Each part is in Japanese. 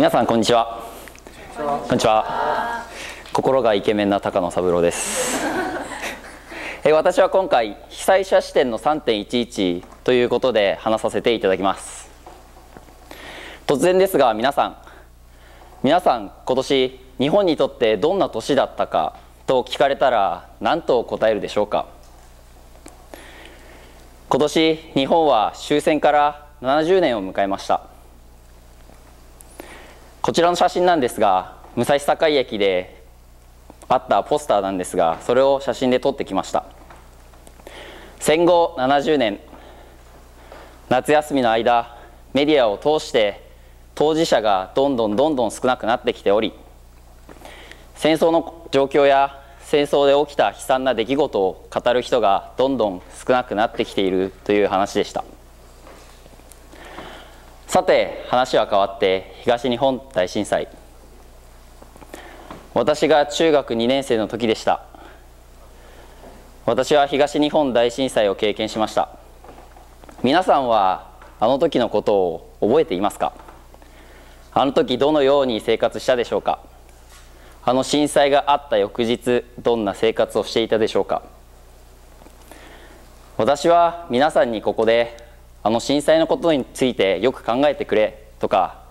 皆さんこんにちは。こんにちは。心がイケメンな高野三郎です。私は今回被災者視点の 3.11 ということで話させていただきます。突然ですが皆さん今年日本にとってどんな年だったかと聞かれたら何と答えるでしょうか。今年日本は終戦から70年を迎えました。こちらの写真なんですが、武蔵境駅であったポスターなんですが、それを写真で撮ってきました。戦後70年、夏休みの間、メディアを通して当事者がどんどん少なくなってきており、戦争の状況や戦争で起きた悲惨な出来事を語る人がどんどん少なくなってきているという話でした。さて話は変わって東日本大震災。私が中学2年生の時でした。私は東日本大震災を経験しました。皆さんはあの時のことを覚えていますか？あの時どのように生活したでしょうか？あの震災があった翌日どんな生活をしていたでしょうか？私は皆さんにここであの震災のことについてよく考えてくれとか、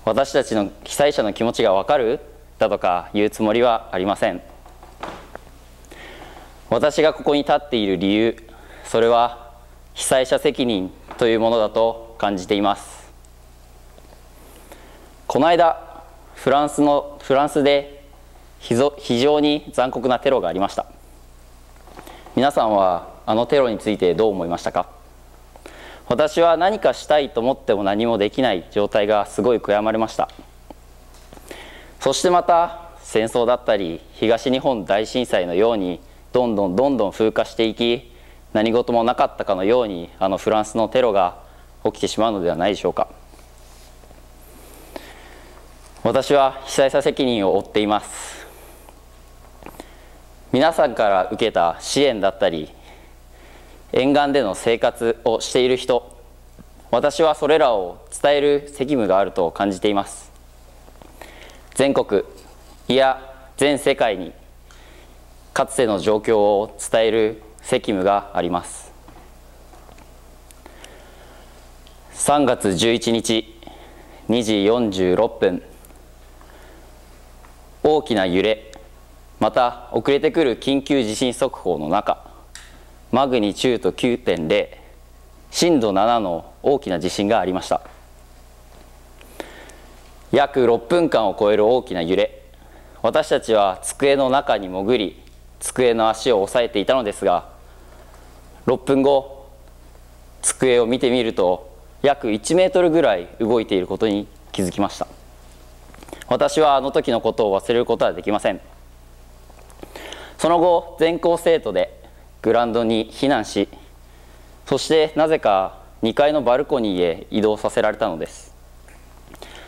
私たちの被災者の気持ちが分かるだとか言うつもりはありません。私がここに立っている理由、それは被災者責任というものだと感じています。この間フランスで非常に残酷なテロがありました。皆さんはあのテロについてどう思いましたか？私は何かしたいと思っても何もできない状態がすごい悔やまれました。そしてまた戦争だったり東日本大震災のようにどんどん風化していき、何事もなかったかのようにあのフランスのテロが起きてしまうのではないでしょうか。私は被災者責任を負っています。皆さんから受けた支援だったり沿岸での生活をしている人、私はそれらを伝える責務があると感じています。全国、いや全世界にかつての状況を伝える責務があります。3月11日2時46分、大きな揺れ、また遅れてくる緊急地震速報の中、マグニチュード 9.0、 震度7の大きな地震がありました。約6分間を超える大きな揺れ、私たちは机の中に潜り机の足を押さえていたのですが、6分後机を見てみると約1メートルぐらい動いていることに気づきました。私はあの時のことを忘れることはできません。その後全校生徒でグラウンドに避難し、そしてなぜか2階のバルコニーへ移動させられたのです。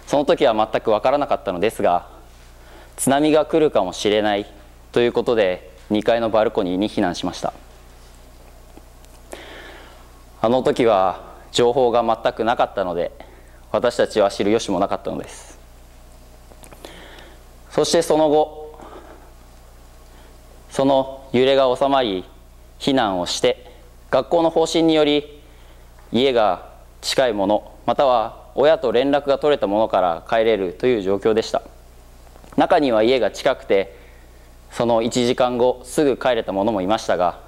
その時は全く分からなかったのですが、津波が来るかもしれないということで2階のバルコニーに避難しました。あの時は情報が全くなかったので、私たちは知る由もなかったのです。そしてその後、その揺れが収まり避難をして、学校の方針により家が近いもの、または親と連絡が取れたものから帰れるという状況でした。中には家が近くてその1時間後すぐ帰れたものもいましたが、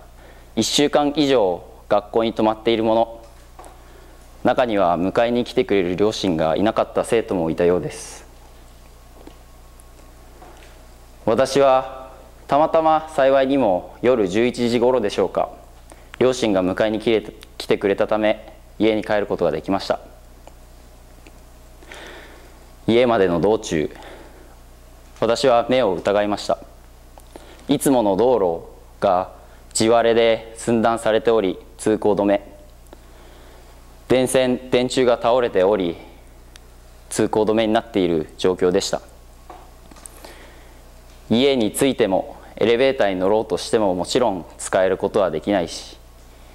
1週間以上学校に泊まっているもの、中には迎えに来てくれる両親がいなかった生徒もいたようです。私はたまたま幸いにも夜11時頃でしょうか、両親が迎えに来てくれたため家に帰ることができました。家までの道中、私は目を疑いました。いつもの道路が地割れで寸断されており通行止め、電柱が倒れており通行止めになっている状況でした。家に着いてもエレベーターに乗ろうとしてももちろん使えることはできないし、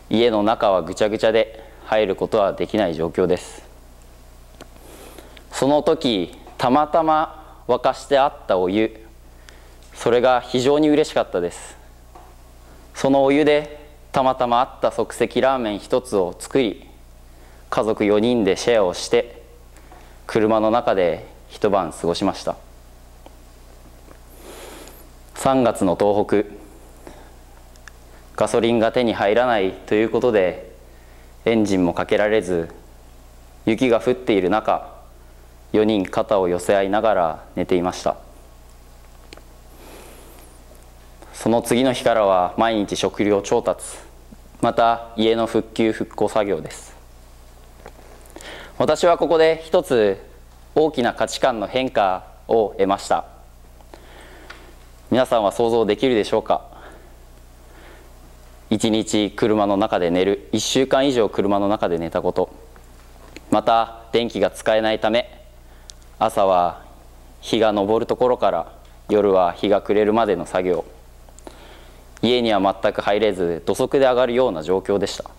家の中はぐちゃぐちゃで入ることはできない状況です。その時たまたま沸かしてあったお湯、それが非常に嬉しかったです。そのお湯でたまたまあった即席ラーメン一つを作り、家族4人でシェアをして車の中で一晩過ごしました。3月の東北、ガソリンが手に入らないということでエンジンもかけられず、雪が降っている中、4人肩を寄せ合いながら寝ていました。その次の日からは毎日食料調達、また家の復旧復興作業です。私はここで一つ大きな価値観の変化を得ました。皆さんは想像できるでしょうか。1日車の中で寝る、1週間以上車の中で寝たこと、また電気が使えないため朝は日が昇るところから夜は日が暮れるまでの作業、家には全く入れず土足で上がるような状況でした。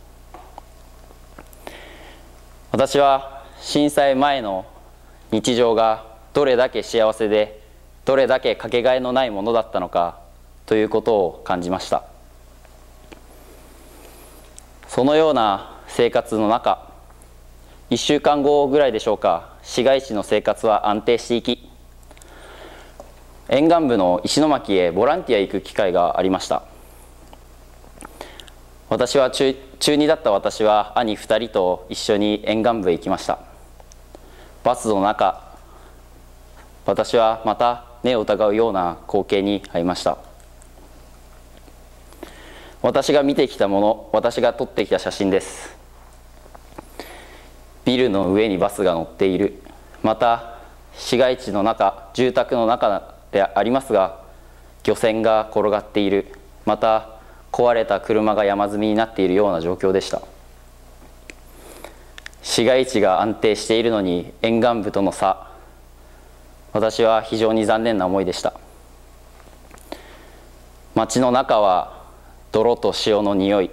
私は震災前の日常がどれだけ幸せでどれだけかけがえのないものだったのかということを感じました。そのような生活の中、1週間後ぐらいでしょうか、市街地の生活は安定していき、沿岸部の石巻へボランティア行く機会がありました。私は中2だった私は兄2人と一緒に沿岸部へ行きました。バスの中、私はまた目を疑うような光景に遭いました。私が見てきたもの、私が撮ってきた写真です。ビルの上にバスが乗っている、また市街地の中、住宅の中でありますが漁船が転がっている、また壊れた車が山積みになっているような状況でした。市街地が安定しているのに沿岸部との差、私は非常に残念な思いでした。街の中は泥と塩の匂い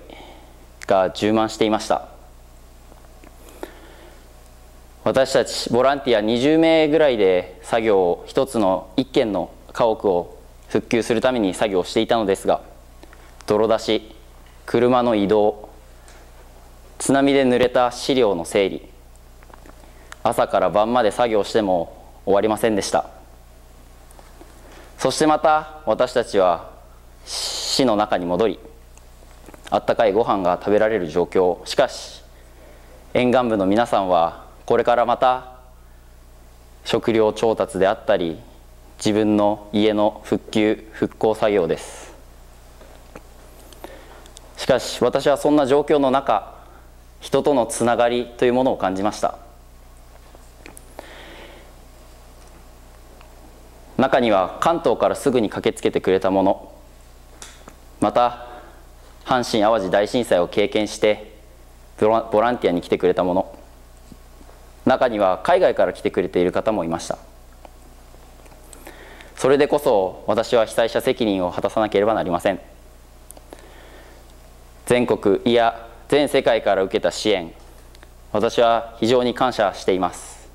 が充満していました。私たちボランティア20名ぐらいで作業を、一つの一軒の家屋を復旧するために作業をしていたのですが、泥出し、車の移動、津波で濡れた資料の整理、朝から晩まで作業しても終わりませんでした。そしてまた私たちは市の中に戻り、あったかいご飯が食べられる状況。しかし沿岸部の皆さんはこれからまた食料調達であったり自分の家の復旧復興作業です。しかし私はそんな状況の中、人とのつながりというものを感じました。中には関東からすぐに駆けつけてくれた者、また阪神・淡路大震災を経験してボランティアに来てくれた者、中には海外から来てくれている方もいました。それでこそ私は被災者責任を果たさなければなりません。全国、いや全世界から受けた支援、私は非常に感謝しています。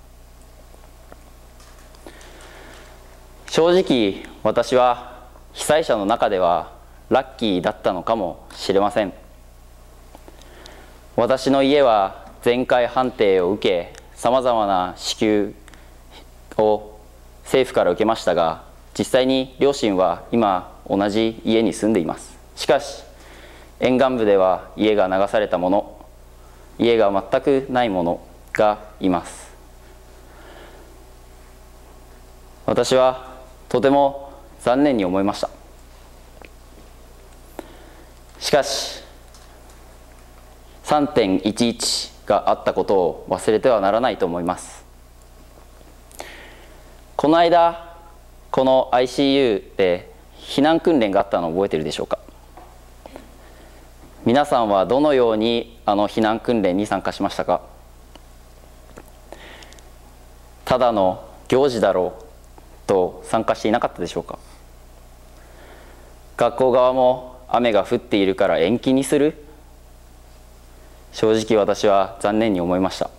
正直私は被災者の中ではラッキーだったのかもしれません。私の家は全壊判定を受け、さまざまな支給を政府から受けましたが、実際に両親は今同じ家に住んでいます。しかし沿岸部では家が流された者、家が全くない者がいます。私はとても残念に思いました。しかし 3.11 があったことを忘れてはならないと思います。この間この ICU で避難訓練があったのを覚えているでしょうか。皆さんはどのようにあの避難訓練に参加しましたか。ただの行事だろうと参加していなかったでしょうか。学校側も雨が降っているから延期にする、正直私は残念に思いました。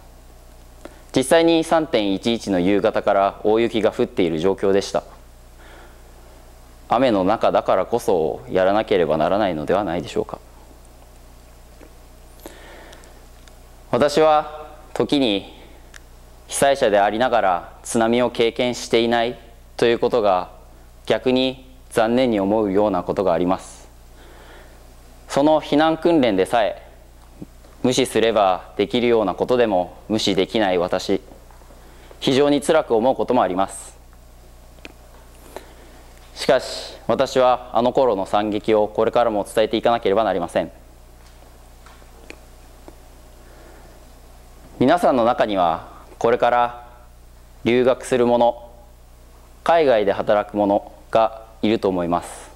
実際に 3.11 の夕方から大雪が降っている状況でした。雨の中だからこそやらなければならないのではないでしょうか。私は時に被災者でありながら津波を経験していないということが逆に残念に思うようなことがあります。その避難訓練でさえ無視すればできるようなことでも無視できない私、非常に辛く思うこともあります。しかし私はあの頃の惨劇をこれからも伝えていかなければなりません。皆さんの中にはこれから留学する者、海外で働く者がいると思います。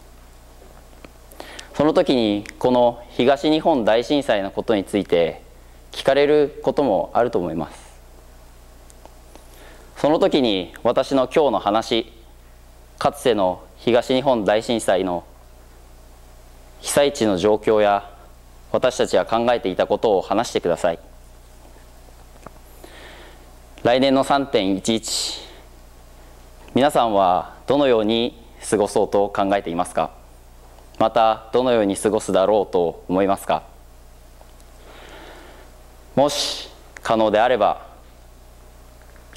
その時にこの東日本大震災のことについて聞かれることもあると思います。その時に私の今日の話、かつての東日本大震災の被災地の状況や私たちが考えていたことを話してください。来年の 3.11、 皆さんはどのように過ごそうと考えていますか。またどのように過ごすだろうと思いますか。もし可能であれば、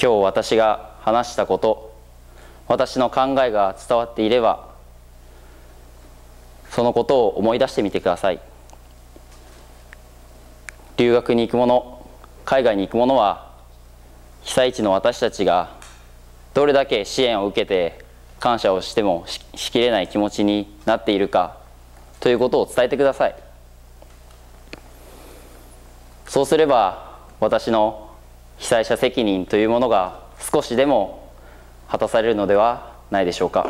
今日私が話したこと、私の考えが伝わっていれば、そのことを思い出してみてください。留学に行く者、海外に行く者は、被災地の私たちがどれだけ支援を受けて感謝をしてもしきれない気持ちになっているかということを伝えてください。そうすれば私の被災者責任というものが少しでも果たされるのではないでしょうか。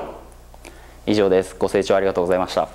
以上です。ご清聴ありがとうございました。